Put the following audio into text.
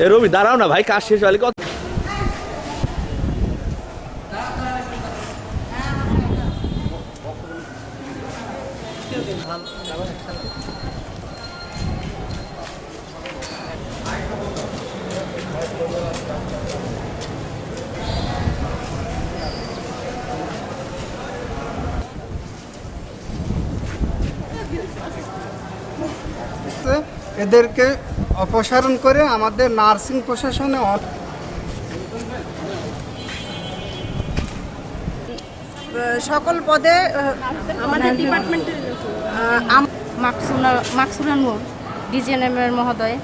এ রবি দাঁড়াও না ভাই, কাজ শেষ হলে কত এদেরকে অপসারণ করে আমাদের নার্সিং প্রশাসনে সকল পদে আমাদের ডিপার্টমেন্টের মাকসুরা নূর ডিজিএনএম মহোদয়।